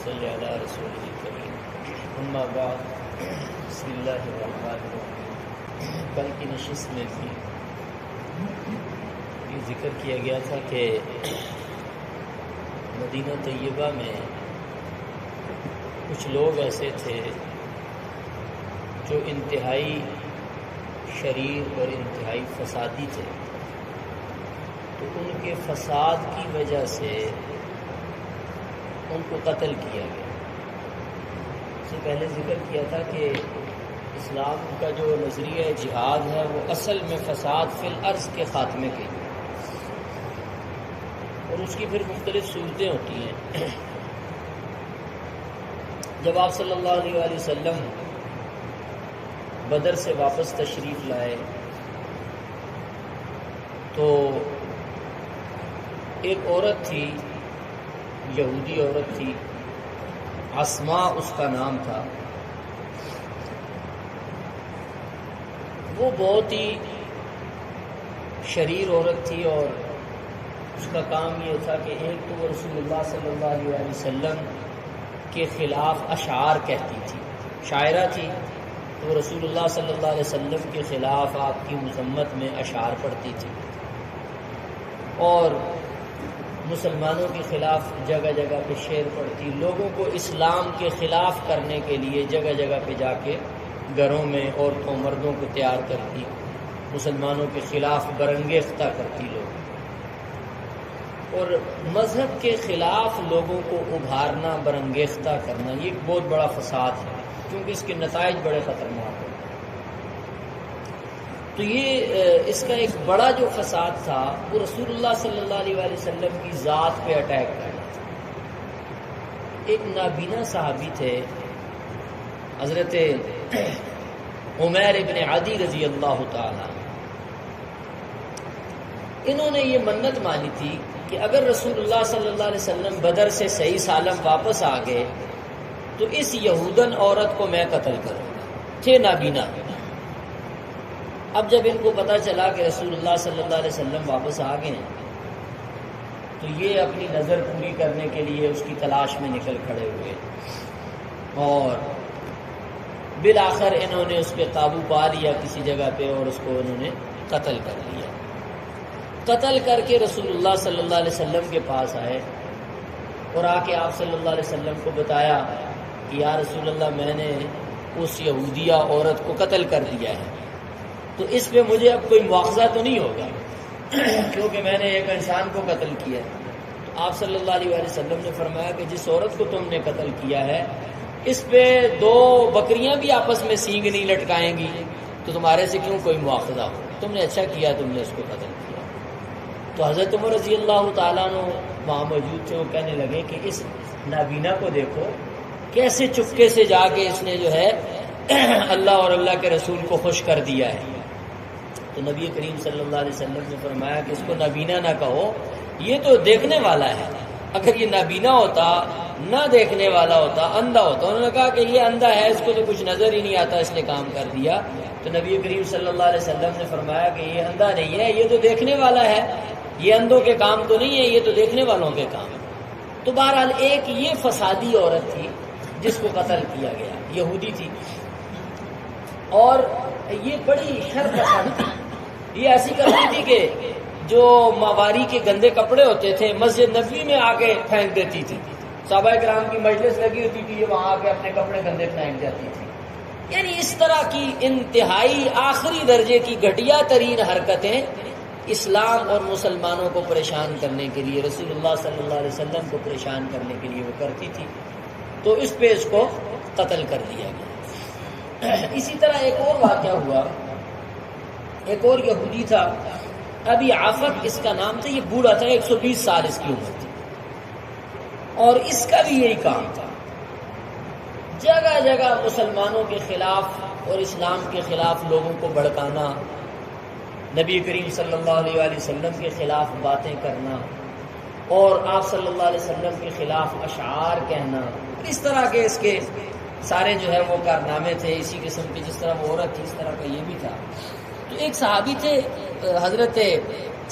صل علی رسول الکریم اما بعد بسم اللہ الرحمن الرحیم۔ کل کی نشست میں بھی یہ ذکر کیا گیا تھا کہ مدینہ طیبہ میں کچھ لوگ ایسے تھے جو انتہائی شریر اور انتہائی فسادی تھے، تو ان کے فساد کی وجہ سے ان کو قتل کیا گیا۔ اس سے پہلے ذکر کیا تھا کہ اسلام کا جو نظریہ جہاد ہے وہ اصل میں فساد فی الارض کے خاتمے کے لیے، اور اس کی پھر مختلف صورتیں ہوتی ہیں۔ جب آپ صلی اللہ علیہ وآلہ وسلم بدر سے واپس تشریف لائے تو ایک عورت تھی، یہودی عورت تھی، اسماء اس کا نام تھا۔ وہ بہت ہی شریر عورت تھی، اور اس کا کام یہ تھا کہ ایک تو وہ رسول اللہ صلی اللہ علیہ وسلم کے خلاف اشعار کہتی تھی، شاعرہ تھی، تو رسول اللہ صلی اللہ علیہ وسلم کے خلاف آپ کی مذمت میں اشعار پڑھتی تھی، اور مسلمانوں کے خلاف جگہ جگہ پہ شعر پڑھتی، لوگوں کو اسلام کے خلاف کرنے کے لیے جگہ جگہ پہ جا کے گھروں میں عورتوں مردوں کو تیار کرتی، مسلمانوں کے خلاف برانگیختہ کرتی لوگ، اور مذہب کے خلاف لوگوں کو ابھارنا، برانگیختہ کرنا، یہ ایک بہت بڑا فساد ہے، کیونکہ اس کے نتائج بڑے خطرناک ہیں۔ تو یہ اس کا ایک بڑا جو فساد تھا وہ رسول اللہ صلی اللہ علیہ وآلہ وسلم کی ذات پہ اٹیک کرنا تھا۔ ایک نابینا صحابی تھے حضرت عمیر ابن عدی رضی اللہ تعالی، انہوں نے یہ منت مانی تھی کہ اگر رسول اللہ صلی اللہ علیہ وسلم بدر سے صحیح سالم واپس آ گئے تو اس یہودن عورت کو میں قتل کروں گا۔ تھے نابینا۔ اب جب ان کو پتہ چلا کہ رسول اللہ صلی اللہ علیہ وسلم واپس آ گئے ہیں تو یہ اپنی نظر پوری کرنے کے لیے اس کی تلاش میں نکل کھڑے ہوئے، اور بالآخر انہوں نے اس پہ قابو پا لیا کسی جگہ پہ، اور اس کو انہوں نے قتل کر لیا۔ قتل کر کے رسول اللہ صلی اللہ علیہ وسلم کے پاس آئے، اور آ کے آپ صلی اللہ علیہ وسلم کو بتایا کہ یا رسول اللہ، میں نے اس یہودیہ عورت کو قتل کر دیا ہے، تو اس پہ مجھے اب کوئی مواخذہ تو نہیں ہوگا کیونکہ میں نے ایک انسان کو قتل کیا ہے۔ تو آپ صلی اللہ علیہ وسلم نے فرمایا کہ جس عورت کو تم نے قتل کیا ہے اس پہ دو بکریاں بھی آپس میں سینگ نہیں لٹکائیں گی، تو تمہارے سے کیوں کوئی مواخذہ ہو؟ تم نے اچھا کیا، تم نے اس کو قتل کیا۔ تو حضرت عمر رضی اللہ تعالیٰ عنہ وہاں موجود تھے، وہ کہنے لگے کہ اس نابینا کو دیکھو کیسے چپکے سے جا کے اس نے جو ہے اللہ اور اللہ کے رسول کو خوش کر دیا ہے۔ تو نبی کریم صلی اللہ علیہ وسلم نے فرمایا کہ اس کو نابینا نہ کہو، یہ تو دیکھنے والا ہے۔ اگر یہ نابینا ہوتا، نہ دیکھنے والا ہوتا، اندھا ہوتا، انہوں نے کہا کہ یہ اندھا ہے، اس کو تو کچھ نظر ہی نہیں آتا، اس نے کام کر دیا۔ تو نبی کریم صلی اللہ علیہ وسلم نے فرمایا کہ یہ اندھا نہیں ہے، یہ تو دیکھنے والا ہے، یہ اندھوں کے کام تو نہیں ہے، یہ تو دیکھنے والوں کے کام ہے۔ تو بہرحال ایک یہ فسادی عورت تھی جس کو قتل کیا گیا، یہودی تھی، اور یہ بڑی شر پسند تھی۔ یہ ایسی کرتی تھی کہ جو ماواری کے گندے کپڑے ہوتے تھے مسجد نبوی میں آ کے پھینک دیتی تھی، صحابہ کرام کی مجلس لگی ہوتی تھی، یہ وہاں آ کے اپنے کپڑے گندے پھینک جاتی تھی۔ یعنی اس طرح کی انتہائی آخری درجے کی گھٹیا ترین حرکتیں اسلام اور مسلمانوں کو پریشان کرنے کے لیے، رسول اللہ صلی اللہ علیہ وسلم کو پریشان کرنے کے لیے وہ کرتی تھی، تو اس پہ اس کو قتل کر دیا گیا۔ اسی طرح ایک اور واقعہ ہوا، ایک اور یہودی تھا، ابی عافق اس کا نام تھا، یہ بوڑھا تھا، 120 سال اس کی عمر تھی، اور اس کا بھی یہی کام تھا، جگہ جگہ مسلمانوں کے خلاف اور اسلام کے خلاف لوگوں کو بھڑکانا، نبی کریم صلی اللہ علیہ وآلہ وسلم کے خلاف باتیں کرنا، اور آپ صلی اللہ علیہ وسلم کے خلاف اشعار کہنا، اس طرح کے اس کے سارے جو ہے وہ کارنامے تھے اسی قسم کے، جس طرح وہ عورت تھی اس طرح کا یہ بھی تھا۔ تو ایک صحابی تھے حضرت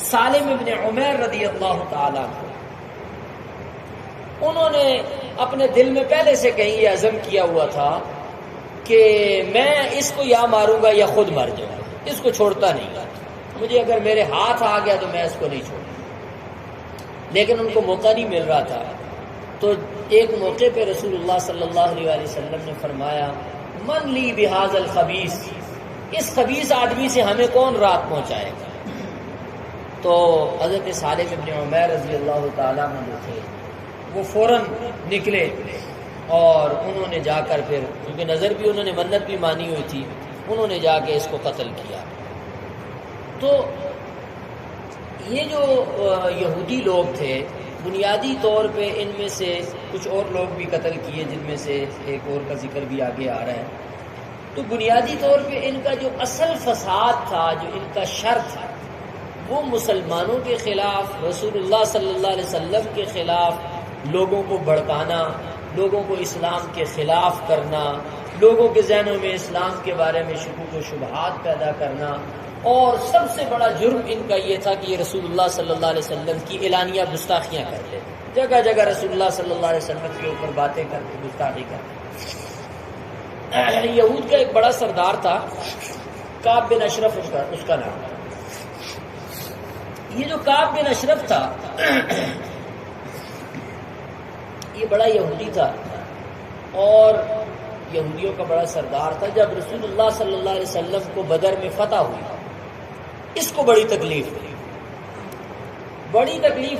سالم ابن عمیر رضی اللہ تعالیٰ، انہوں نے اپنے دل میں پہلے سے کہیں یہ عزم کیا ہوا تھا کہ میں اس کو یا ماروں گا یا خود مر جاؤں گا، اس کو چھوڑتا نہیں گا، مجھے اگر میرے ہاتھ آ گیا تو میں اس کو نہیں چھوڑوں گا۔ لیکن ان کو موقع نہیں مل رہا تھا، تو ایک موقع پہ رسول اللہ صلی اللہ علیہ وسلم نے فرمایا من لی بہذا الخبیث، اس خبیث آدمی سے ہمیں کون رات پہنچائے گا؟ تو حضرت سالم بن عمیر رضی اللہ تعالیٰ عنہ تھے، وہ فوراً نکلے اور انہوں نے جا کر پھر، کیونکہ نظر بھی انہوں نے منت بھی مانی ہوئی تھی، انہوں نے جا کے اس کو قتل کیا۔ تو یہ جو یہودی لوگ تھے بنیادی طور پہ ان میں سے کچھ اور لوگ بھی قتل کیے، جن میں سے ایک اور کا ذکر بھی آگے آ رہا ہے۔ تو بنیادی طور پہ ان کا جو اصل فساد تھا، جو ان کا شر تھا، وہ مسلمانوں کے خلاف، رسول اللہ صلی اللہ علیہ وسلم کے خلاف لوگوں کو بھڑکانا، لوگوں کو اسلام کے خلاف کرنا، لوگوں کے ذہنوں میں اسلام کے بارے میں شکوک و شبہات پیدا کرنا، اور سب سے بڑا جرم ان کا یہ تھا کہ یہ رسول اللہ صلی اللہ علیہ وسلم کی اعلانیہ گستاخیاں کرتے، جگہ جگہ رسول اللہ صلی اللہ علیہ وسلم کے اوپر باتیں کرتے، گستاخی کرتے۔ یہود کا ایک بڑا سردار تھا، کعب بن اشرف اس کا نام تھا۔ یہ جو کعب بن اشرف تھا یہ بڑا یہودی تھا اور یہودیوں کا بڑا سردار تھا۔ جب رسول اللہ صلی اللہ علیہ وسلم کو بدر میں فتح ہوئی، اس کو بڑی تکلیف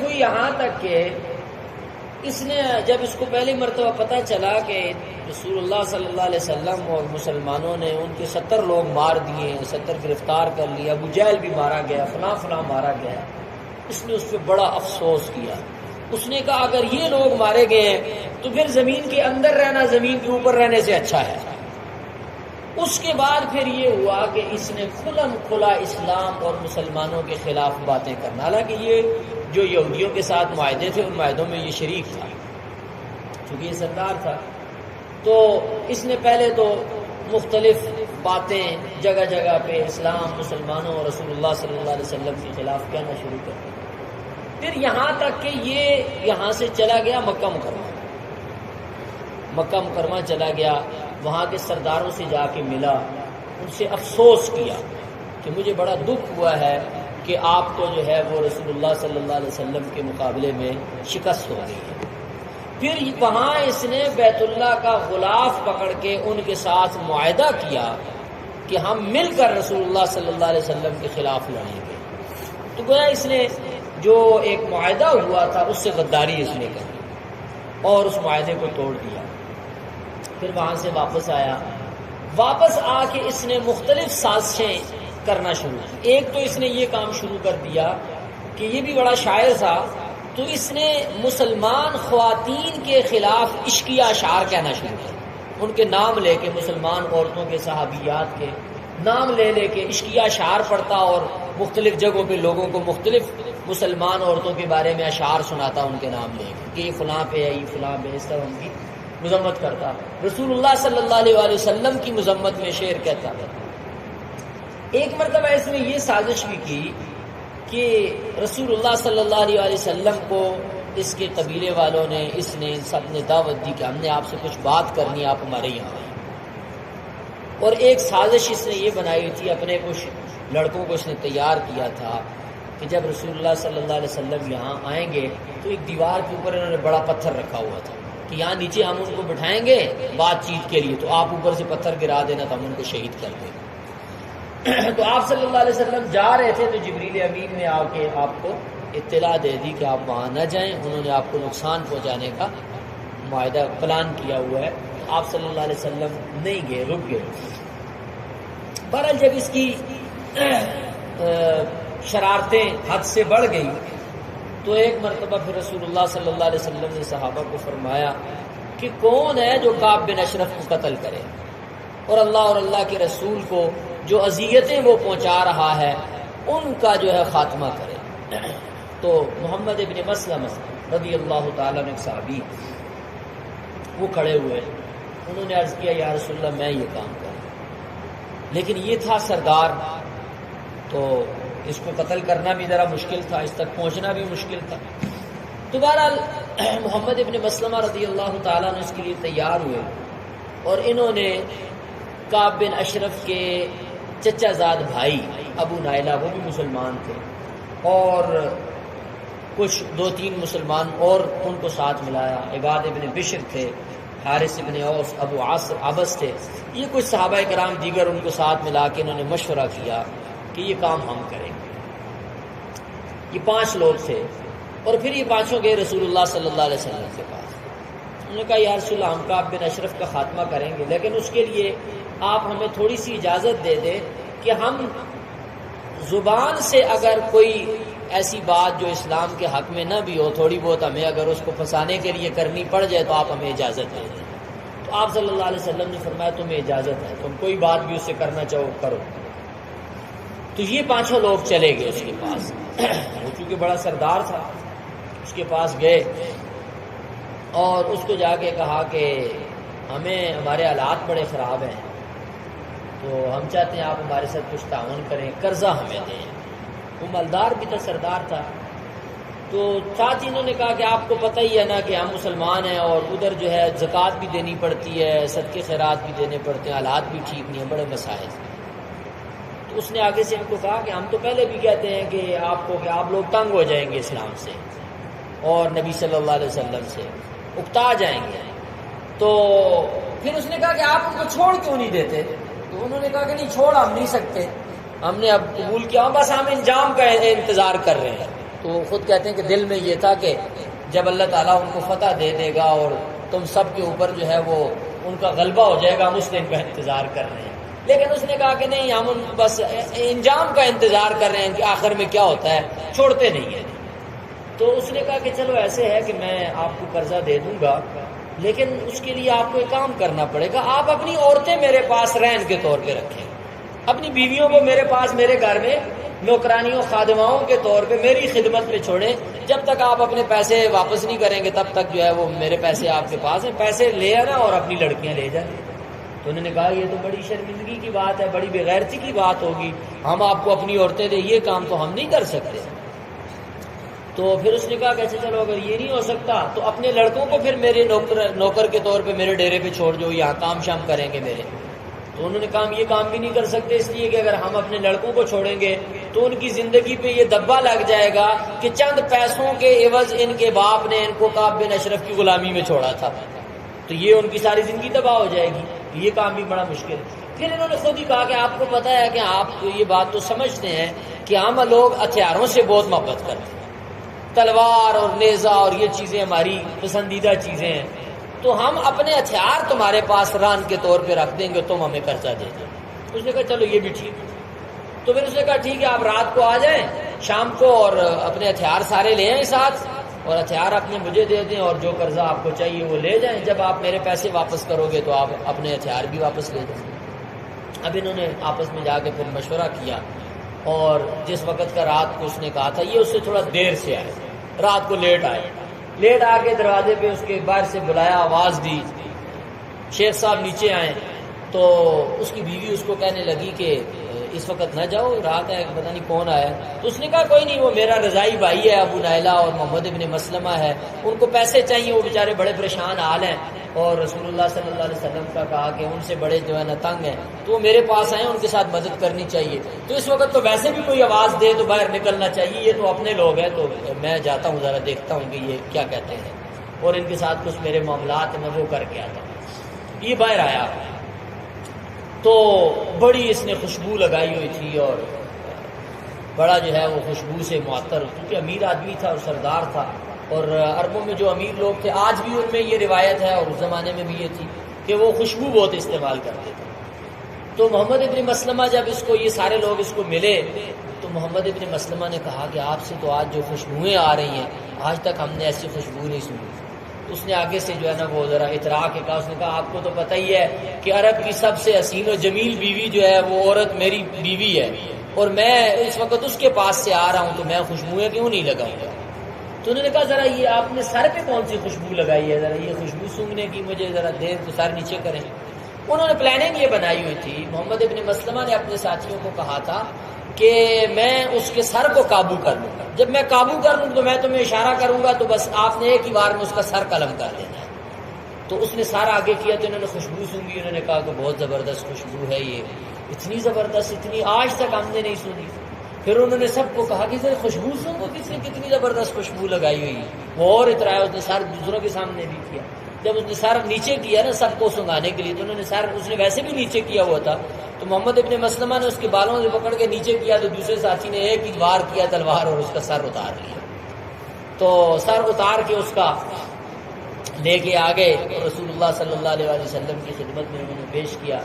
ہوئی، یہاں تک کہ اس نے، جب اس کو پہلی مرتبہ پتہ چلا کہ رسول اللہ صلی اللہ علیہ وسلم اور مسلمانوں نے ان کے 70 لوگ مار دیے، 70 گرفتار کر لیا، ابو جہل بھی مارا گیا، فلاں مارا گیا، اس نے اس پہ بڑا افسوس کیا۔ اس نے کہا اگر یہ لوگ مارے گئے ہیں تو پھر زمین کے اندر رہنا زمین کے اوپر رہنے سے اچھا ہے۔ اس کے بعد پھر یہ ہوا کہ اس نے کھلم کھلا اسلام اور مسلمانوں کے خلاف باتیں کرنا، حالانکہ یہ جو یہودیوں کے ساتھ معاہدے تھے ان معاہدوں میں یہ شریک تھا، چونکہ یہ سردار تھا۔ تو اس نے پہلے تو مختلف باتیں جگہ جگہ پہ اسلام، مسلمانوں اور رسول اللہ صلی اللہ علیہ وسلم کے خلاف کہنا شروع کر دیا۔ پھر یہاں تک کہ یہ یہاں سے چلا گیا مکہ مکرمہ چلا گیا، وہاں کے سرداروں سے جا کے ملا، ان سے افسوس کیا کہ مجھے بڑا دکھ ہوا ہے کہ آپ کو جو ہے وہ رسول اللہ صلی اللہ علیہ وسلم کے مقابلے میں شکست ہو گئی ہے۔ پھر وہاں اس نے بیت اللہ کا غلاف پکڑ کے ان کے ساتھ معاہدہ کیا کہ ہم مل کر رسول اللہ صلی اللہ علیہ وسلم کے خلاف لڑیں گے۔ تو گویا اس نے جو ایک معاہدہ ہوا تھا اس سے غداری اس نے کی اور اس معاہدے کو توڑ دیا۔ پھر وہاں سے واپس آیا، واپس آ کے اس نے مختلف سازشیں کرنا شروع کی۔ ایک تو اس نے یہ کام شروع کر دیا کہ یہ بھی بڑا شاعر تھا، تو اس نے مسلمان خواتین کے خلاف عشقیہ اشعار کہنا شروع کیا، ان کے نام لے کے، مسلمان عورتوں کے، صحابیات کے نام لے کے عشقیہ اشعار پڑھتا اور مختلف جگہوں پہ لوگوں کو مختلف مسلمان عورتوں کے بارے میں اشعار سناتا ان کے نام لے کے کہ یہ فلاں پہ ہے، یہ فلاں پہ، اس طرح ان کی مذمت کرتا، رسول اللہ صلی اللہ علیہ وسلم کی مذمت میں شعر کہتا ہے۔ ایک مرتبہ اس نے یہ سازش بھی کی کہ رسول اللہ صلی اللہ علیہ وسلم کو اس کے قبیلے والوں نے، اس نے سب نے دعوت دی کہ ہم نے آپ سے کچھ بات کرنی ہے، آپ ہمارے یہاں آئیں۔ اور ایک سازش اس نے یہ بنائی تھی، اپنے کچھ لڑکوں کو اس نے تیار کیا تھا کہ جب رسول اللہ صلی اللہ علیہ وسلم یہاں آئیں گے تو ایک دیوار کے اوپر انہوں نے بڑا پتھر رکھا ہوا تھا کہ یہاں نیچے ہم ان کو بٹھائیں گے بات چیت کے لیے، تو آپ اوپر سے پتھر گرا دینا تو ہم ان کو شہید کر دیں۔ تو آپ صلی اللہ علیہ وسلم جا رہے تھے تو جبریل امین نے آ کے آپ کو اطلاع دے دی کہ آپ وہاں نہ جائیں، انہوں نے آپ کو نقصان پہنچانے کا معاہدہ پلان کیا ہوا ہے۔ آپ صلی اللہ علیہ وسلم نہیں گئے، رک گئے۔ بہرحال جب اس کی شرارتیں حد سے بڑھ گئی تو ایک مرتبہ پھر رسول اللہ صلی اللہ علیہ وسلم نے صحابہ کو فرمایا کہ کون ہے جو کعب بن اشرف کو قتل کرے اور اللہ کے رسول کو جو اذیتیں وہ پہنچا رہا ہے ان کا جو ہے خاتمہ کرے۔ تو محمد ابن مسلمہ رضی اللہ تعالیٰ عنہ صحابی وہ کھڑے ہوئے، انہوں نے عرض کیا یا رسول اللہ میں یہ کام کروں، لیکن یہ تھا سردار تو اس کو قتل کرنا بھی ذرا مشکل تھا، اس تک پہنچنا بھی مشکل تھا۔ تو بہرحال محمد ابن مسلمہ رضی اللہ تعالیٰ عنہ اس کے لیے تیار ہوئے، اور انہوں نے کعب بن اشرف کے چچا زاد بھائی ابو نائلہ، وہ بھی مسلمان تھے، اور کچھ 2-3 مسلمان اور ان کو ساتھ ملایا۔ عباد ابن بشر تھے، حارث ابن اوس، ابو عبس تھے، یہ کچھ صحابہ کرام دیگر ان کو ساتھ ملا کے انہوں نے مشورہ کیا کہ یہ کام ہم کریں گے۔ یہ 5 لوگ تھے، اور پھر یہ 5 گئے رسول اللہ صلی اللہ علیہ وسلم کے پاس۔ انہوں نے کہا یا رسول اللہ، ہم کعب بن اشرف کا خاتمہ کریں گے، لیکن اس کے لیے آپ ہمیں تھوڑی سی اجازت دے دیں کہ ہم زبان سے اگر کوئی ایسی بات جو اسلام کے حق میں نہ بھی ہو، تھوڑی بہت ہمیں اگر اس کو پھنسانے کے لیے کرنی پڑ جائے تو آپ ہمیں اجازت دے دیں۔ تو آپ صلی اللہ علیہ وسلم نے فرمایا تمہیں اجازت ہے، تم کوئی بات بھی اس سے کرنا چاہو کرو۔ تو یہ 5 لوگ چلے گئے اس کے پاس، وہ چونکہ بڑا سردار تھا، اس کے پاس گئے اور اس کو جا کے کہا کہ ہمارے حالات بڑے خراب ہیں، تو ہم چاہتے ہیں آپ ہمارے ساتھ کچھ تعاون کریں، قرضہ ہمیں دیں۔ وہ مالدار بھی تھا، سردار تھا، تو ساتھ ہی انہوں نے کہا کہ آپ کو پتہ ہی ہے نا کہ ہم مسلمان ہیں، اور ادھر جو ہے زکوٰۃ بھی دینی پڑتی ہے، صدقے خیرات بھی دینے پڑتے ہیں، حالات بھی ٹھیک نہیں ہیں، بڑے مسائل۔ تو اس نے آگے سے ہم کو کہا کہ ہم تو پہلے بھی کہتے ہیں کہ آپ لوگ تنگ ہو جائیں گے اسلام سے اور نبی صلی اللہ علیہ وسلم سے، اکتا جائیں گے۔ تو پھر اس نے کہا کہ آپ ان کو چھوڑ کیوں نہیں دیتے؟ تو انہوں نے کہا کہ نہیں، چھوڑ ہم نہیں سکتے، ہم نے اب قبول کیا، بس ہم انجام کا انتظار کر رہے ہیں۔ تو خود کہتے ہیں کہ دل میں یہ تھا کہ جب اللہ تعالیٰ ان کو فتح دے دے گا اور تم سب کے اوپر جو ہے وہ ان کا غلبہ ہو جائے گا، ہم اس دن کا انتظار کر رہے ہیں۔ لیکن اس نے کہا کہ نہیں، ہم بس انجام کا انتظار کر رہے ہیں کہ آخر میں کیا ہوتا ہے، چھوڑتے نہیں ہیں۔ تو اس نے کہا کہ چلو ایسے ہے کہ میں آپ کو قرضہ دے دوں گا، لیکن اس کے لیے آپ کو ایک کام کرنا پڑے گا، آپ اپنی عورتیں میرے پاس رہن کے طور پہ رکھیں، اپنی بیویوں کو میرے پاس میرے گھر میں نوکرانیوں خادماؤں کے طور پہ میری خدمت میں چھوڑیں، جب تک آپ اپنے پیسے واپس نہیں کریں گے تب تک جو ہے وہ میرے پیسے آپ کے پاس ہیں، پیسے لے آنا اور اپنی لڑکیاں لے جائیں۔ تو انہوں نے کہا یہ تو بڑی شرمندگی کی بات ہے، بڑی بےغیرتی کی بات ہوگی، ہم آپ کو اپنی عورتیں دیں، یہ کام تو ہم نہیں کر سکتے۔ تو پھر اس نے کہا کہ اچھا چلو اگر یہ نہیں ہو سکتا تو اپنے لڑکوں کو پھر میرے نوکر کے طور پہ میرے ڈیرے پہ چھوڑ دو، یہاں کام شام کریں گے میرے۔ تو انہوں نے کہا یہ کام بھی نہیں کر سکتے، اس لیے کہ اگر ہم اپنے لڑکوں کو چھوڑیں گے تو ان کی زندگی پہ یہ دبا لگ جائے گا کہ چند پیسوں کے عوض ان کے باپ نے ان کو کعب بن اشرف کی غلامی میں چھوڑا تھا، تو یہ ان کی ساری زندگی تباہ ہو جائے گی، یہ کام بھی بڑا مشکل ہے۔ پھر انہوں نے خود ہی کہا کہ آپ کو پتہ ہے کہ آپ یہ بات تو سمجھتے ہیں کہ ہم لوگ ہتھیاروں سے بہت محبت کرتے ہیں، تلوار اور نیزہ اور یہ چیزیں ہماری پسندیدہ چیزیں ہیں، تو ہم اپنے ہتھیار تمہارے پاس ران کے طور پہ رکھ دیں گے، تم ہمیں قرضہ دے دو۔ اس نے کہا چلو یہ بھی ٹھیک ہے۔ تو پھر اس نے کہا ٹھیک ہے، آپ رات کو آ جائیں شام کو اور اپنے ہتھیار سارے لے آئیں ساتھ، اور ہتھیار اپنے مجھے دے دیں، اور جو قرضہ آپ کو چاہیے وہ لے جائیں، جب آپ میرے پیسے واپس کرو گے تو آپ اپنے ہتھیار بھی واپس لے جائیں۔ اب انہوں نے آپس میں جا کے پھر مشورہ کیا، اور جس وقت کا رات کو اس نے کہا تھا یہ اس سے تھوڑا دیر سے آئے، رات کو لیٹ آئے، لیٹ آ کے دروازے پہ اس کے باہر سے بلایا، آواز دی، شیخ صاحب نیچے آئے۔ تو اس کی بیوی اس کو کہنے لگی کہ اس وقت نہ جاؤ، رات ہے، پتہ نہیں کون آیا۔ تو اس نے کہا کوئی نہیں، وہ میرا رضائی بھائی ہے، ابو نائلہ اور محمد ابن مسلمہ ہے، ان کو پیسے چاہیے، وہ بیچارے بڑے پریشان حال ہیں، اور رسول اللہ صلی اللہ علیہ وسلم کا کہا کہ ان سے بڑے جو ہے نا تنگ ہیں، تو وہ میرے پاس آئے، ان کے ساتھ مدد کرنی چاہیے۔ تو اس وقت تو ویسے بھی کوئی آواز دے تو باہر نکلنا چاہیے، یہ تو اپنے لوگ ہیں، تو میں جاتا ہوں ذرا دیکھتا ہوں کہ یہ کیا کہتے ہیں، اور ان کے ساتھ کچھ میرے معاملات ہیں، میں وہ کر کے آتا ہوں۔ یہ باہر آیا تو بڑی اس نے خوشبو لگائی ہوئی تھی، اور بڑا جو ہے وہ خوشبو سے معطر، کیونکہ امیر آدمی تھا اور سردار تھا، اور عربوں میں جو امیر لوگ تھے آج بھی ان میں یہ روایت ہے، اور اس زمانے میں بھی یہ تھی کہ وہ خوشبو بہت استعمال کرتے تھے۔ تو محمد ابن مسلمہ جب اس کو یہ سارے لوگ اس کو ملے تو محمد ابن مسلمہ نے کہا کہ آپ سے تو آج جو خوشبوئیں آ رہی ہیں آج تک ہم نے ایسی خوشبو نہیں سنی۔ اس نے آگے سے جو ہے نا وہ ذرا اطراع کے کہا، اس نے کہا آپ کو تو پتہ ہی ہے کہ عرب کی سب سے حسین و جمیل بیوی جو ہے وہ عورت میری بیوی ہے، اور میں اس وقت اس کے پاس سے آ رہا ہوں، تو میں خوشبوئیں کیوں نہیں لگاؤں گا؟ تو انہوں نے کہا ذرا یہ آپ نے سر پہ کون سی خوشبو لگائی ہے، ذرا یہ خوشبو سونگنے کی مجھے ذرا دیر تو سر نیچے کریں۔ انہوں نے پلاننگ یہ بنائی ہوئی تھی، محمد ابن مسلمہ نے اپنے ساتھیوں کو کہا تھا کہ میں اس کے سر کو قابو کر لوں گا، جب میں قابو کر لوں تو میں تمہیں اشارہ کروں گا تو بس آپ نے ایک ہی بار میں اس کا سر قلم کر دینا ہے۔ تو اس نے سارا آگے کیا تو انہوں نے خوشبو سونگی، انہوں نے کہا کہ بہت زبردست خوشبو ہے، یہ اتنی زبردست، اتنی آج تک ہم نے نہیں سنی۔ پھر انہوں نے سب کو کہا کہ ذرا خوشبو سونگو، کس نے کتنی زبردست خوشبو لگائی ہوئی ہے۔ وہ اور اترایا، اس نے سر دوسروں کے سامنے بھی کیا۔ جب اس نے سر نیچے کیا نا سب کو سنگانے کے لیے، تو انہوں نے سر، اس نے ویسے بھی نیچے کیا ہوا تھا، تو محمد ابن مسلمہ نے اس کے بالوں سے پکڑ کے نیچے کیا، تو دوسرے ساتھی نے ایک ہی وار کیا تلوار اور اس کا سر اتار لیا۔ تو سر اتار کے اس کا لے کے آگے رسول اللہ صلی اللہ علیہ وآلہ وسلم کی خدمت میں انہوں نے پیش کیا۔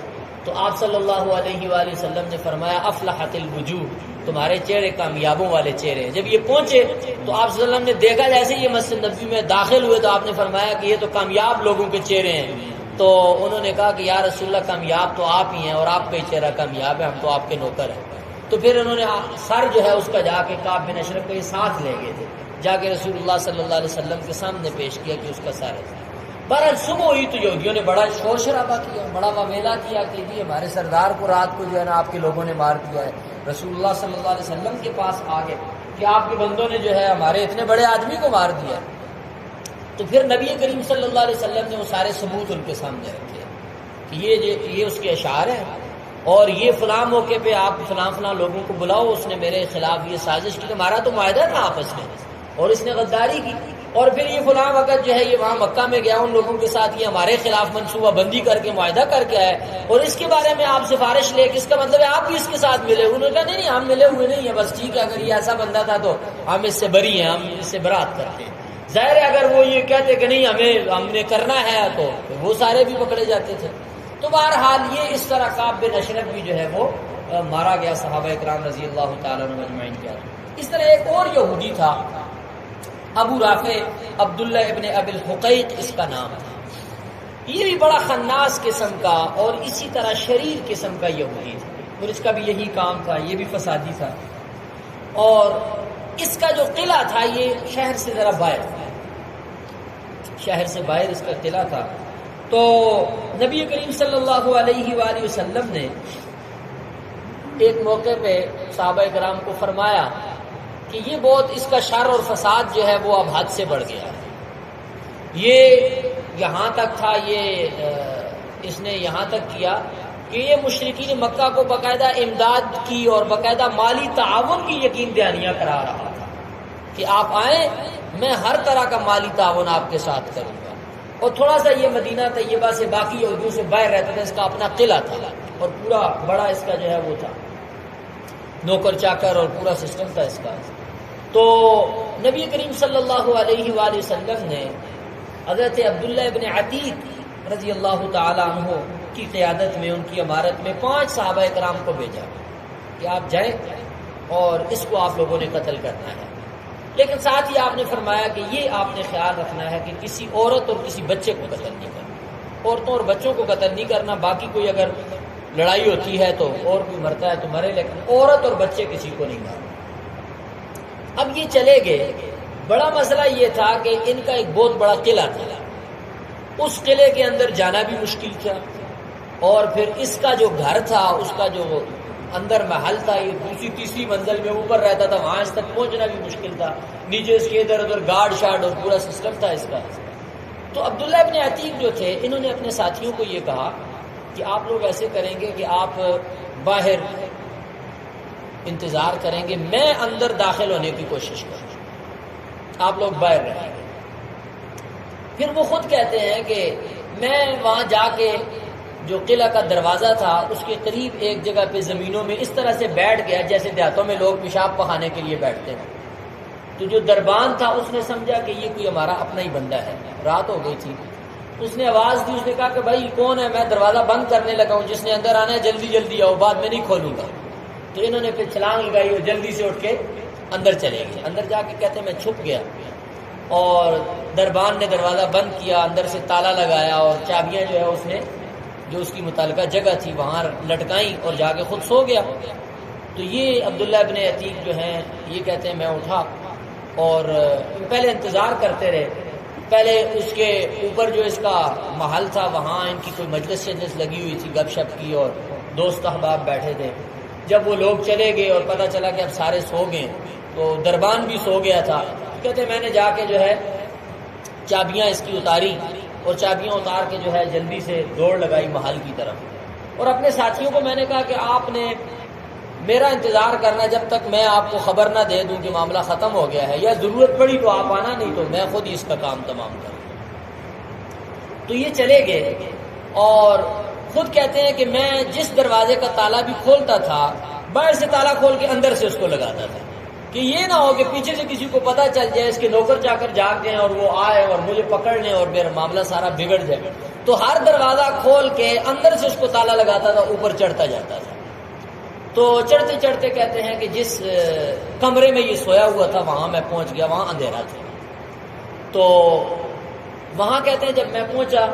تو آپ صلی اللہ علیہ وآلہ وسلم نے فرمایا افلحت الوجوہ، تمہارے چہرے کامیابوں والے چہرے ہیں۔ جب یہ پہنچے تو آپ صلی اللہ علیہ وسلم نے دیکھا، جیسے یہ مسجد نبوی میں داخل ہوئے تو آپ نے فرمایا کہ یہ تو کامیاب لوگوں کے چہرے ہیں۔ تو انہوں نے کہا کہ یا رسول اللہ کامیاب تو آپ ہی ہیں اور آپ کا ہی چہرہ کامیاب ہے، ہم تو آپ کے نوکر ہیں۔ تو پھر انہوں نے سر جو ہے اس کا جا کے کعب بن اشرف کو یہ ساتھ لے گئے تھے، جا کے رسول اللہ صلی اللہ علیہ وسلم کے سامنے پیش کیا کہ اس کا سر ہے۔ بہرحال صبح ہوئی تو یہودیوں نے بڑا شور شرابہ کیا، بڑا ومیلا کیا کہ جی ہمارے سردار کو رات کو جو ہے نا آپ کے لوگوں نے مار دیا ہے۔ رسول اللہ صلی اللہ علیہ وسلم کے پاس آ گئے کہ آپ کے بندوں نے جو ہے ہمارے اتنے بڑے آدمی کو مار دیا۔ تو پھر نبی کریم صلی اللہ علیہ وسلم نے وہ سارے ثبوت ان کے سامنے رکھے کہ یہ اس کے اشعار ہیں، اور یہ فلاں موقع پہ آپ فلاں لوگوں کو بلاؤ، اس نے میرے خلاف یہ سازش کی، ہمارا تو معاہدہ تھا آپس میں اور اس نے غداری کی، اور پھر یہ فلاں وقت جو ہے یہ وہاں مکہ میں گیا ان لوگوں کے ساتھ، یہ ہمارے خلاف منصوبہ بندی کر کے معاہدہ کر کے آئے، اور اس کے بارے میں آپ سفارش لے کے اس کا مطلب ہے آپ بھی اس کے ساتھ ملے۔ انہوں نے کہا نہیں ہم ملے ہوئے نہیں ہیں، بس ٹھیک ہے، اگر یہ ایسا بندہ تھا تو ہم اس سے بری ہیں، ہم اس سے برات کرتے ہیں۔ ظاہر ہے اگر وہ یہ کہتے کہ نہیں ہم نے کرنا ہے تو وہ سارے بھی پکڑے جاتے تھے۔ تو بہرحال یہ اس طرح کعب بن اشرف بھی جو ہے وہ مارا گیا، صحابہ اکرام رضی اللہ تعالیٰ عنہ اجمعین کیا۔ اس طرح ایک اور یہودی تھا ابو رافع عبداللہ ابن ابی الحقیق اس کا نام تھا، یہ بھی بڑا خناس قسم کا اور اسی طرح شریر قسم کا یہودی تھا، اور اس کا بھی یہی کام تھا، یہ بھی فسادی تھا، اور اس کا جو قلعہ تھا یہ شہر سے ذرا باہر تھا، شہر سے باہر اس کا قلعہ تھا۔ تو نبی کریم صلی اللہ علیہ وآلہ وسلم نے ایک موقع پہ صحابہ کرام کو فرمایا کہ یہ بہت اس کا شر اور فساد جو ہے وہ اب حد سے بڑھ گیا ہے، یہ یہاں تک تھا، اس نے یہاں تک کیا کہ یہ مشرکین مکہ کو باقاعدہ امداد کی اور باقاعدہ مالی تعاون کی یقین دہانیاں کرا رہا تھا کہ آپ آئیں، میں ہر طرح کا مالی تعاون آپ کے ساتھ کروں گا۔ اور تھوڑا سا یہ مدینہ طیبہ سے باقی یہودیوں سے باہر رہتا تھا، اس کا اپنا قلعہ تھا اور پورا بڑا اس کا جو ہے وہ تھا، نوکر چاکر اور پورا سسٹم تھا اس کا۔ تو نبی کریم صلی اللہ علیہ وآلہ وسلم نے حضرت عبداللہ ابن عتیق رضی اللہ تعالی عنہ کی قیادت میں، ان کی امارت میں 5 صحابہ کرام کو بھیجا کہ آپ جائیں اور اس کو آپ لوگوں نے قتل کرنا ہے، لیکن ساتھ ہی آپ نے فرمایا کہ یہ آپ نے خیال رکھنا ہے کہ کسی عورت اور کسی بچے کو قتل نہیں کرنا، عورتوں اور بچوں کو قتل نہیں کرنا، باقی کوئی اگر لڑائی ہوتی ہے تو اور کوئی مرتا ہے تو مرے، لیکن عورت اور بچے کسی کو نہیں مارنا۔ اب یہ چلے گئے، بڑا مسئلہ یہ تھا کہ ان کا ایک بہت بڑا قلعہ تھا، اس قلعے کے اندر جانا بھی مشکل تھا، اور پھر اس کا جو گھر تھا، اس کا جو اندر محل تھا، یہ دوسری تیسری منزل میں اوپر رہتا تھا، وہاں اس تک پہنچنا بھی مشکل تھا، نیچے اس کے ادھر ادھر گارڈ شارڈ اور پورا سسٹم تھا اس کا۔ تو عبداللہ ابن عتیق جو تھے، انہوں نے اپنے ساتھیوں کو یہ کہا کہ آپ لوگ ایسے کریں گے کہ آپ باہر انتظار کریں گے، میں اندر داخل ہونے کی کوشش کروں گا، آپ لوگ باہر رہیں گے۔ پھر وہ خود کہتے ہیں کہ میں وہاں جا کے جو قلعہ کا دروازہ تھا اس کے قریب ایک جگہ پہ زمینوں میں اس طرح سے بیٹھ گیا جیسے دیہاتوں میں لوگ پیشاب پخانے کے لیے بیٹھتے ہیں۔ تو جو دربان تھا اس نے سمجھا کہ یہ کوئی ہمارا اپنا ہی بندہ ہے، رات ہو گئی تھی، اس نے آواز دی، اس نے کہا کہ بھائی کون ہے، میں دروازہ بند کرنے لگا ہوں، جس نے اندر آنا ہے جلدی جلدی آؤ، بعد میں نہیں کھولوں گا۔ تو انہوں نے پھر چھلانگ لگائی اور جلدی سے اٹھ کے اندر چلے گئے۔ اندر جا کے کہتے ہیں میں چھپ گیا، اور دربان نے دروازہ بند کیا، اندر سے تالا لگایا اور چابیاں جو ہے اس نے جو اس کی متعلقہ جگہ تھی وہاں لٹکائیں اور جا کے خود سو گیا۔ تو یہ عبداللہ ابن عتیق جو ہیں یہ کہتے ہیں میں اٹھا اور پہلے انتظار کرتے رہے، پہلے اس کے اوپر جو اس کا محل تھا وہاں ان کی کوئی مجلس لگی ہوئی تھی گپ شپ کی، اور دوست احباب بیٹھے تھے، جب وہ لوگ چلے گئے اور پتہ چلا کہ اب سارے سو گئے تو دربان بھی سو گیا تھا، کہتے میں نے جا کے جو ہے چابیاں اس کی اتاری اور چابیاں اتار کے جو ہے جلدی سے دوڑ لگائی محل کی طرف، اور اپنے ساتھیوں کو میں نے کہا کہ آپ نے میرا انتظار کرنا جب تک میں آپ کو خبر نہ دے دوں کہ معاملہ ختم ہو گیا ہے، یا ضرورت پڑی تو آپ آنا، نہیں تو میں خود ہی اس کا کام تمام کروں۔ تو یہ چلے گئے اور خود کہتے ہیں کہ میں جس دروازے کا تالا بھی کھولتا تھا باہر سے تالا کھول کے اندر سے اس کو لگاتا تھا کہ یہ نہ ہو کہ پیچھے سے کسی کو پتہ چل جائے، اس کے نوکر جا کر جاگ گئے اور وہ آئے اور مجھے پکڑ لیں اور میرا معاملہ سارا بگڑ جائے۔ تو ہر دروازہ کھول کے اندر سے اس کو تالا لگاتا تھا، اوپر چڑھتا جاتا تھا۔ تو چڑھتے چڑھتے کہتے ہیں کہ جس کمرے میں یہ سویا ہوا تھا وہاں میں پہنچ گیا، وہاں اندھیرا تھا۔ تو وہاں کہتے ہیں جب میں پہنچا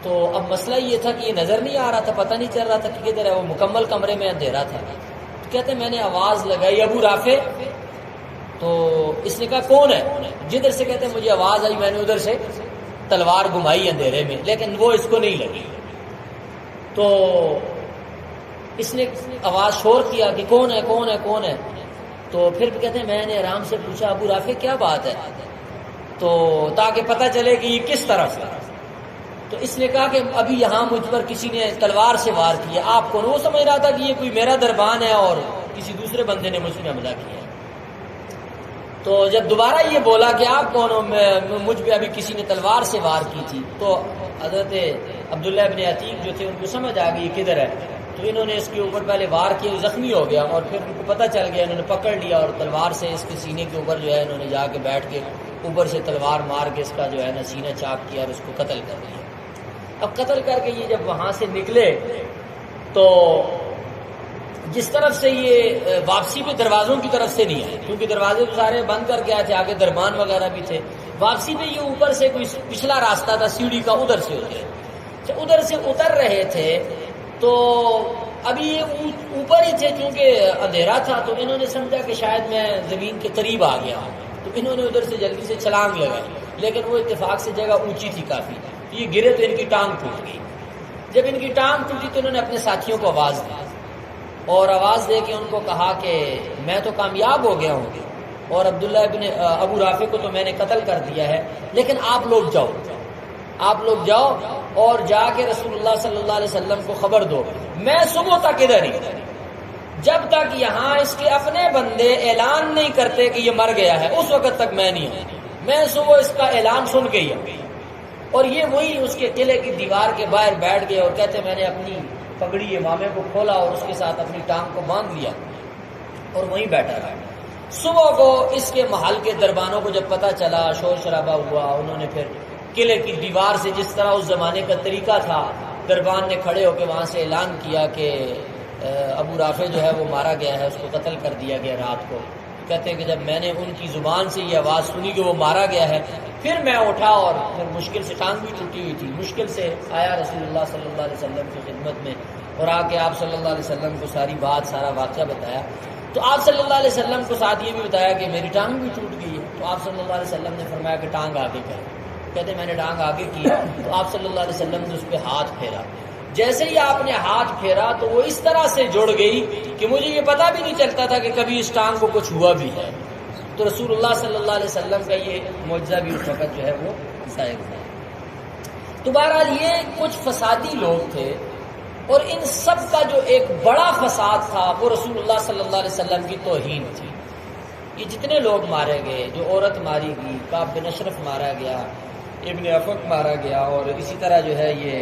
تو اب مسئلہ یہ تھا کہ یہ نظر نہیں آ رہا تھا، پتہ نہیں چل رہا تھا کہ کدھر ہے، وہ مکمل کمرے میں اندھیرا تھا۔ تو کہتے ہیں میں نے آواز لگائی ابو رافع، تو اس نے کہا کون ہے؟ جدھر سے کہتے ہیں مجھے آواز آئی میں نے ادھر سے تلوار گھمائی اندھیرے میں، لیکن وہ اس کو نہیں لگی۔ تو اس نے آواز شور کیا کہ کون ہے کون ہے کون ہے؟ تو پھر کہتے ہیں میں نے آرام سے پوچھا ابو رافع کیا بات ہے، تو تاکہ پتہ چلے کہ یہ کس طرف ہے۔ تو اس نے کہا کہ ابھی یہاں مجھ پر کسی نے تلوار سے وار کیا، آپ کون؟ وہ سمجھ رہا تھا کہ یہ کوئی میرا دربان ہے اور کسی دوسرے بندے نے مجھ پہ حملہ کیا۔ تو جب دوبارہ یہ بولا کہ آپ کون ہو، مجھ پہ ابھی کسی نے تلوار سے وار کی تھی، تو حضرت عبداللہ ابن عتیق جو تھے ان کو سمجھ آ گئی کدھر ہے، تو انہوں نے اس کے اوپر پہلے وار کیا، زخمی ہو گیا اور پھر ان کو پتہ چل گیا، انہوں نے پکڑ لیا اور تلوار سے اس کے سینے کے اوپر جو ہے انہوں نے جا کے بیٹھ کے اوپر سے تلوار مار کے اس کا جو ہے نا سینہ چاک کیا اور اس کو قتل کر دیا۔ اب قتل کر کے یہ جب وہاں سے نکلے تو جس طرف سے یہ واپسی پہ دروازوں کی طرف سے نہیں آئے، کیونکہ دروازے تو سارے بند کر کے آئے تھے، آگے دربان وغیرہ بھی تھے، واپسی پہ یہ اوپر سے کوئی پچھلا راستہ تھا سیڑھی کا، ادھر سے اترے۔ ادھر سے اتر رہے تھے تو ابھی یہ اوپر ہی تھے، چونکہ اندھیرا تھا تو انہوں نے سمجھا کہ شاید میں زمین کے قریب آ گیا ہوں، تو انہوں نے ادھر سے جلدی سے چھلانگ لگائی، لیکن وہ اتفاق سے جگہ اونچی تھی کافی، یہ گرے تو ان کی ٹانگ ٹوٹ گئی۔ جب ان کی ٹانگ ٹوٹی تو انہوں نے اپنے ساتھیوں کو آواز دی اور آواز دے کے ان کو کہا کہ میں تو کامیاب ہو گیا ہوں اور عبداللہ ابن ابو رافع کو تو میں نے قتل کر دیا ہے، لیکن آپ لوگ جاؤ اور جا کے رسول اللہ صلی اللہ علیہ وسلم کو خبر دو، میں صبح تک ادھر ہی، جب تک یہاں اس کے اپنے بندے اعلان نہیں کرتے کہ یہ مر گیا ہے اس وقت تک میں نہیں ہوں، میں صبح اس کا اعلان سن کے ہی ہوں۔ اور یہ وہی اس کے قلعے کی دیوار کے باہر بیٹھ گئے اور کہتے میں نے اپنی پگڑی امامے کو کھولا اور اس کے ساتھ اپنی ٹانگ کو باندھ لیا اور وہیں بیٹھا رہا۔ صبح کو اس کے محل کے دربانوں کو جب پتہ چلا، شور شرابہ ہوا، انہوں نے پھر قلعے کی دیوار سے جس طرح اس زمانے کا طریقہ تھا، دربان نے کھڑے ہو کے وہاں سے اعلان کیا کہ ابو رافع جو ہے وہ مارا گیا ہے، اس کو قتل کر دیا گیا رات کو۔ کہتے ہیں کہ جب میں نے ان کی زبان سے یہ آواز سنی کہ وہ مارا گیا ہے، پھر میں اٹھا اور پھر مشکل سے ٹانگ بھی ٹوٹی ہوئی تھی، مشکل سے آیا رسول اللہ صلی اللہ علیہ وسلم کی خدمت میں اور آ کے آپ صلی اللہ علیہ وسلم کو ساری بات، سارا واقعہ بتایا۔ تو آپ صلی اللہ علیہ وسلم کو ساتھ یہ بھی بتایا کہ میری ٹانگ بھی ٹوٹ گئی ہے۔ تو آپ صلی اللہ علیہ وسلم نے فرمایا کہ ٹانگ آگے کر۔ کہتے میں نے ٹانگ آگے کی تو آپ صلی اللہ علیہ وسلم نے اس پہ ہاتھ پھیرا، جیسے ہی آپ نے ہاتھ پھیرا تو وہ اس طرح سے جڑ گئی کہ مجھے یہ پتہ بھی نہیں چلتا تھا کہ کبھی اس ٹانگ کو کچھ ہوا بھی ہے۔ تو رسول اللہ صلی اللہ علیہ وسلم کا یہ معجزہ بھی اس وقت جو ہے وہ ظاہر ہوا۔ تو بہرحال یہ کچھ فسادی لوگ تھے اور ان سب کا جو ایک بڑا فساد تھا وہ رسول اللہ صلی اللہ علیہ وسلم کی توہین تھی۔ یہ جتنے لوگ مارے گئے، جو عورت ماری گئی، کعب بن اشرف مارا گیا، ابن افق مارا گیا، اور اسی طرح جو ہے یہ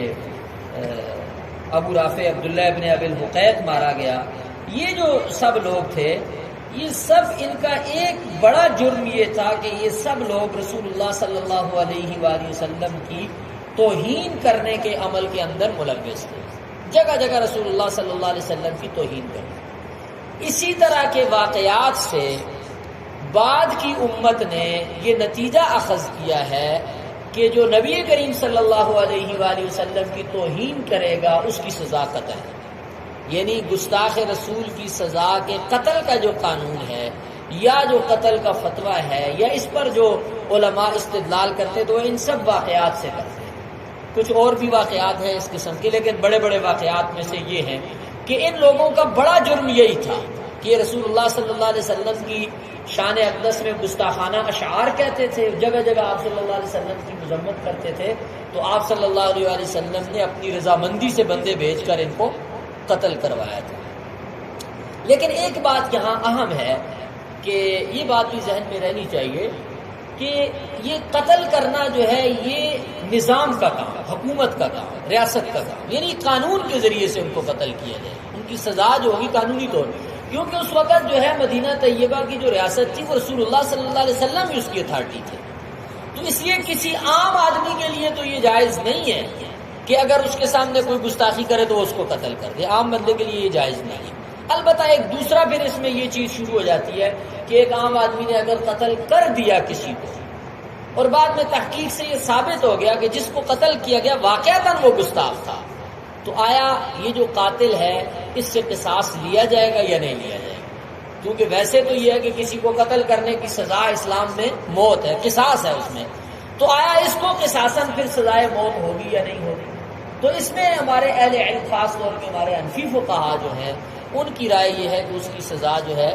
ابو رافع عبداللہ ابن ابی الحقیق مارا گیا، یہ جو سب لوگ تھے، یہ سب ان کا ایک بڑا جرم یہ تھا کہ یہ سب لوگ رسول اللہ صلی اللہ علیہ وآلہ وسلم کی توہین کرنے کے عمل کے اندر ملوث تھے، جگہ جگہ رسول اللہ صلی اللہ علیہ وسلم کی توہین کرنے۔ اسی طرح کے واقعات سے بعد کی امت نے یہ نتیجہ اخذ کیا ہے کہ جو نبی کریم صلی اللہ علیہ وآلہ وسلم کی توہین کرے گا اس کی سزا قتل ہے، یعنی گستاخ رسول کی سزا کے قتل کا جو قانون ہے یا جو قتل کا فتویٰ ہے یا اس پر جو علماء استدلال کرتے تو ان سب واقعات سے کرتے ہیں۔ کچھ اور بھی واقعات ہیں اس قسم کے، لیکن بڑے بڑے واقعات میں سے یہ ہیں کہ ان لوگوں کا بڑا جرم یہی تھا کہ رسول اللہ صلی اللہ علیہ وسلم کی شان اقدس میں گستاخانہ اشعار کہتے تھے، جگہ جگہ آپ صلی اللہ علیہ وسلم کی مذمت کرتے تھے، تو آپ صلی اللہ علیہ وسلم نے اپنی رضامندی سے بندے بھیج کر ان کو قتل کروایا تھا۔ لیکن ایک بات یہاں اہم ہے کہ یہ بات بھی ذہن میں رہنی چاہیے کہ یہ قتل کرنا جو ہے یہ نظام کا کام، حکومت کا کام، ریاست کا کام، یعنی قانون کے ذریعے سے ان کو قتل کیا جائے، ان کی سزا جو ہوگی قانونی طور پر، کیونکہ اس وقت جو ہے مدینہ طیبہ کی جو ریاست تھی وہ رسول اللہ صلی اللہ علیہ وسلم ہی اس کی اتھارٹی تھی، تو اس لیے کسی عام آدمی کے لیے تو یہ جائز نہیں ہے کہ اگر اس کے سامنے کوئی گستاخی کرے تو اس کو قتل کر دے، عام بندے کے لیے یہ جائز نہیں ہے۔ البتہ ایک دوسرا پھر اس میں یہ چیز شروع ہو جاتی ہے کہ ایک عام آدمی نے اگر قتل کر دیا کسی کو اور بعد میں تحقیق سے یہ ثابت ہو گیا کہ جس کو قتل کیا گیا واقعتاً وہ گستاخ تھا، تو آیا یہ جو قاتل ہے اس سے قصاص لیا جائے گا یا نہیں لیا جائے گا؟ کیونکہ ویسے تو یہ ہے کہ کسی کو قتل کرنے کی سزا اسلام میں موت ہے، قصاص ہے اس میں، تو آیا اس کو قصاصاً پھر سزائے موت ہوگی یا نہیں ہوگی؟ تو اس میں ہمارے اہل علم، خاص طور پہ ہمارے حنفی فقہا جو ہیں، ان کی رائے یہ ہے کہ اس کی سزا جو ہے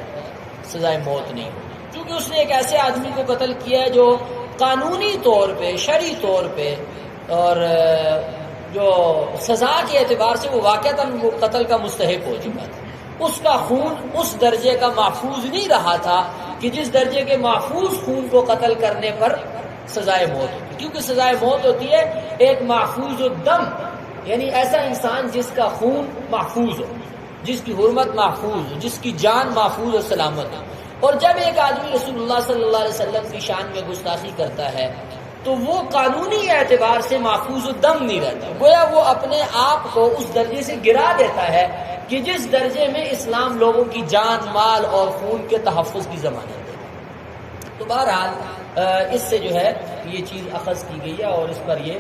سزائے موت نہیں ہوگی، کیونکہ اس نے ایک ایسے آدمی کو قتل کیا ہے جو قانونی طور پہ، شرعی طور پہ اور جو سزا کے اعتبار سے وہ واقعتاً وہ قتل کا مستحق ہو چکا تھا، اس کا خون اس درجے کا محفوظ نہیں رہا تھا کہ جس درجے کے محفوظ خون کو قتل کرنے پر سزائے موت ہوتی، کیونکہ سزائے موت ہوتی ہے ایک محفوظ الدم، یعنی ایسا انسان جس کا خون محفوظ ہو، جس کی حرمت محفوظ ہو، جس کی جان محفوظ اور سلامت ہو۔ اور جب ایک آدمی رسول اللہ صلی اللہ علیہ وسلم کی شان میں گستاخی کرتا ہے تو وہ قانونی اعتبار سے محفوظ الدم نہیں رہتا، گویا وہ اپنے آپ کو اس درجے سے گرا دیتا ہے کہ جس درجے میں اسلام لوگوں کی جان، مال اور خون کے تحفظ کی ضمانت ہے۔ تو بہرحال اس سے جو ہے یہ چیز اخذ کی گئی ہے، اور اس پر یہ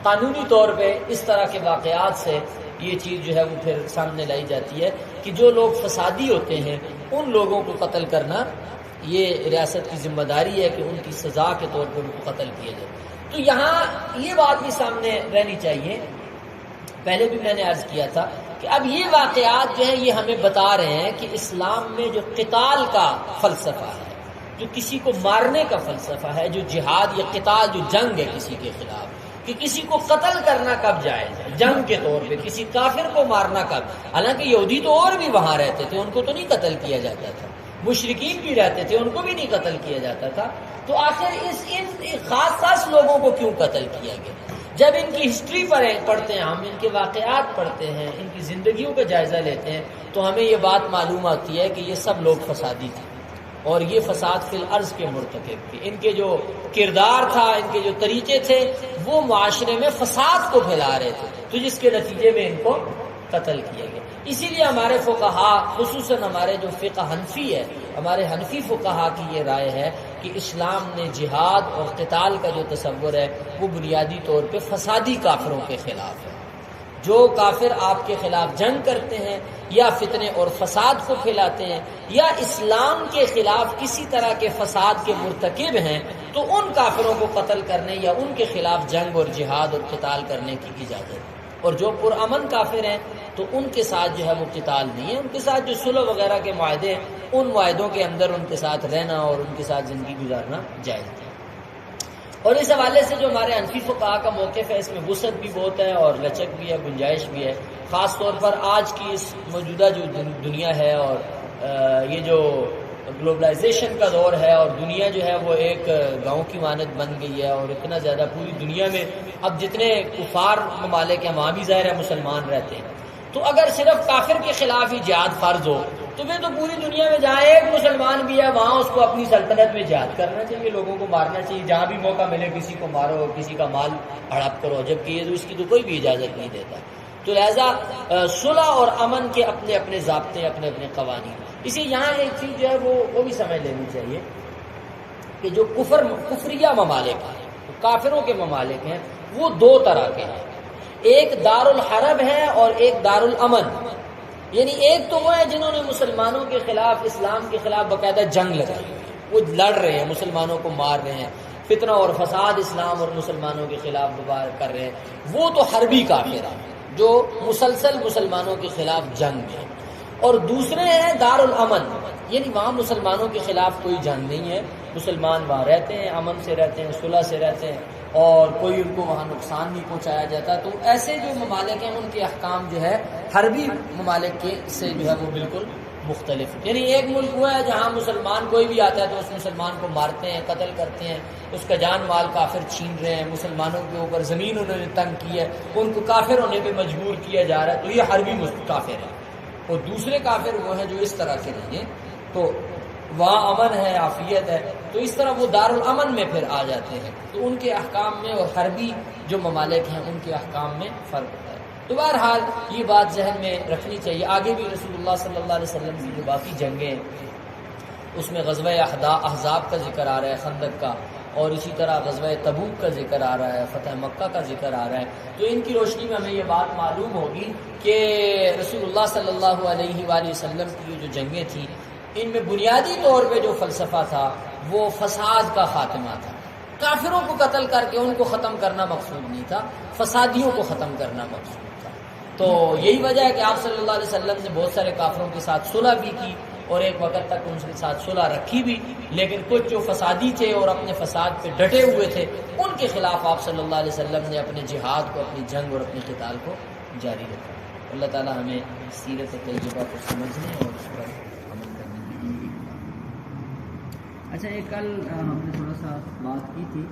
قانونی طور پہ اس طرح کے واقعات سے یہ چیز جو ہے وہ پھر سامنے لائی جاتی ہے کہ جو لوگ فسادی ہوتے ہیں ان لوگوں کو قتل کرنا یہ ریاست کی ذمہ داری ہے کہ ان کی سزا کے طور پر ان کو قتل کیا جائے۔ تو یہاں یہ بات بھی سامنے رہنی چاہیے، پہلے بھی میں نے عرض کیا تھا کہ اب یہ واقعات جو ہیں یہ ہمیں بتا رہے ہیں کہ اسلام میں جو قتال کا فلسفہ ہے، جو کسی کو مارنے کا فلسفہ ہے، جو جہاد یا قتال، جو جنگ ہے کسی کے خلاف، کہ کسی کو قتل کرنا کب جائز ہے جنگ کے طور پہ، کسی کافر کو مارنا کب، حالانکہ یہودی تو اور بھی وہاں رہتے تھے، ان کو تو نہیں قتل کیا جاتا تھا، مشرکین بھی رہتے تھے، ان کو بھی نہیں قتل کیا جاتا تھا، تو آخر ان خاص لوگوں کو کیوں قتل کیا گیا؟ جب ان کی ہسٹری پڑھتے ہیں، ہم ان کے واقعات پڑھتے ہیں، ان کی زندگیوں کا جائزہ لیتے ہیں، تو ہمیں یہ بات معلوم آتی ہے کہ یہ سب لوگ فسادی تھے، اور یہ فساد فی الارض کے مرتکب تھے، ان کے جو کردار تھا، ان کے جو طریقے تھے، وہ معاشرے میں فساد کو پھیلا رہے تھے، تو جس کے نتیجے میں ان کو قتل کیا گیا۔ اسی لیے ہمارے فقہا، خصوصاً ہمارے جو فقہ حنفی ہے، ہمارے حنفی فقہا کی یہ رائے ہے کہ اسلام نے جہاد اور قتال کا جو تصور ہے وہ بنیادی طور پہ فسادی کافروں کے خلاف ہے۔ جو کافر آپ کے خلاف جنگ کرتے ہیں یا فتنے اور فساد کو پھیلاتے ہیں یا اسلام کے خلاف کسی طرح کے فساد کے مرتکب ہیں، تو ان کافروں کو قتل کرنے یا ان کے خلاف جنگ اور جہاد اور قتال کرنے کی اجازت ہے، اور جو پرامن کافر ہیں تو ان کے ساتھ جو ہے وہ قتال نہیں ہے، ان کے ساتھ جو صلح وغیرہ کے معاہدے ہیں ان معاہدوں کے اندر ان کے ساتھ رہنا اور ان کے ساتھ زندگی گزارنا جائز ہے۔ اور اس حوالے سے جو ہمارے حنفی فقہا کا موقف ہے، اس میں وسعت بھی بہت ہے اور لچک بھی ہے، گنجائش بھی ہے، خاص طور پر آج کی اس موجودہ جو دنیا ہے اور یہ جو گلوبلائزیشن کا دور ہے اور دنیا جو ہے وہ ایک گاؤں کی مانند بن گئی ہے، اور اتنا زیادہ پوری دنیا میں اب جتنے کفار ممالک ہیں وہاں بھی ظاہر ہے مسلمان رہتے ہیں، تو اگر صرف کافر کے خلاف ہی جہاد فرض ہو تو پھر تو پوری دنیا میں جہاں ایک مسلمان بھی ہے وہاں اس کو اپنی سلطنت میں جہاد کرنا چاہیے، لوگوں کو مارنا چاہیے، جہاں بھی موقع ملے کسی کو مارو اور کسی کا مال ہڑپ کرو، جبکہ یہ تو اس کی تو کوئی بھی اجازت نہیں دیتا۔ تو لہذا صلح اور امن کے اپنے اپنے ضابطے، اپنے اپنے قوانین۔ اسی یہاں ایک چیز جو ہے وہ بھی سمجھ لینی چاہیے کہ جو کفریہ ممالک ہیں، کافروں کے ممالک ہیں، وہ دو طرح کے ہیں، ایک دار الحرب ہے اور ایک دار الامن، یعنی ایک تو وہ ہے جنہوں نے مسلمانوں کے خلاف، اسلام کے خلاف باقاعدہ جنگ لگائی، وہ لڑ رہے ہیں، مسلمانوں کو مار رہے ہیں، فتنہ اور فساد اسلام اور مسلمانوں کے خلاف کر رہے ہیں، وہ تو حربی کافر ہیں، جو مسلسل مسلمانوں کے خلاف جنگ ہے، اور دوسرے ہیں دار الامن، یعنی وہاں مسلمانوں کے خلاف کوئی جنگ نہیں ہے، مسلمان وہاں رہتے ہیں، امن سے رہتے ہیں، صلح سے رہتے ہیں، اور کوئی ان کو وہاں نقصان نہیں پہنچایا جاتا۔ تو ایسے جو ممالک ہیں ان کے احکام جو ہے حربی ممالک کے سے جو ہے وہ بالکل مختلف، یعنی ایک ملک وہ ہے جہاں مسلمان کوئی بھی آتا ہے تو اس مسلمان کو مارتے ہیں، قتل کرتے ہیں، اس کا جان مال کافر چھین رہے ہیں، مسلمانوں کے اوپر زمین انہوں نے تنگ کی ہے، ان کو کافر ہونے پہ مجبور کیا جا رہا ہے، تو یہ حربی کافر ہے۔ اور دوسرے کافر وہ ہیں جو اس طرح کے نہیں ہیں، تو وہاں امن ہے، عافیت ہے، تو اس طرح وہ دار الامن میں پھر آ جاتے ہیں، تو ان کے احکام میں اور حربی جو ممالک ہیں ان کے احکام میں فرق ہوتا ہے۔ تو بہرحال یہ بات ذہن میں رکھنی چاہیے۔ آگے بھی رسول اللہ صلی اللہ علیہ وسلم کی جو باقی جنگیں اس میں غزوہ احزاب کا ذکر آ رہا ہے، خندق کا، اور اسی طرح غزوہ تبوک کا ذکر آ رہا ہے، فتح مکہ کا ذکر آ رہا ہے، تو ان کی روشنی میں ہمیں یہ بات معلوم ہوگی کہ رسول اللہ صلی اللہ علیہ وآلہ وسلم کی جو جنگیں تھیں ان میں بنیادی طور پہ جو فلسفہ تھا وہ فساد کا خاتمہ تھا۔ کافروں کو قتل کر کے ان کو ختم کرنا مقصود نہیں تھا، فسادیوں کو ختم کرنا مقصود تھا۔ تو یہی وجہ ہے کہ آپ صلی اللہ علیہ وسلم نے بہت سارے کافروں کے ساتھ صلح بھی کی اور ایک وقت تک ان کے ساتھ صلح رکھی بھی، لیکن کچھ جو فسادی تھے اور اپنے فساد پہ ڈٹے ہوئے تھے ان کے خلاف آپ صلی اللہ علیہ وسلم نے اپنے جہاد کو، اپنی جنگ اور اپنے قتال کو جاری رکھا۔ اللہ تعالی ہمیں سیرت طیبہ کو سمجھنے اور اس پر عمل کرنے کی۔ اچھا، یہ کل ہم نے تھوڑا سا بات کی تھی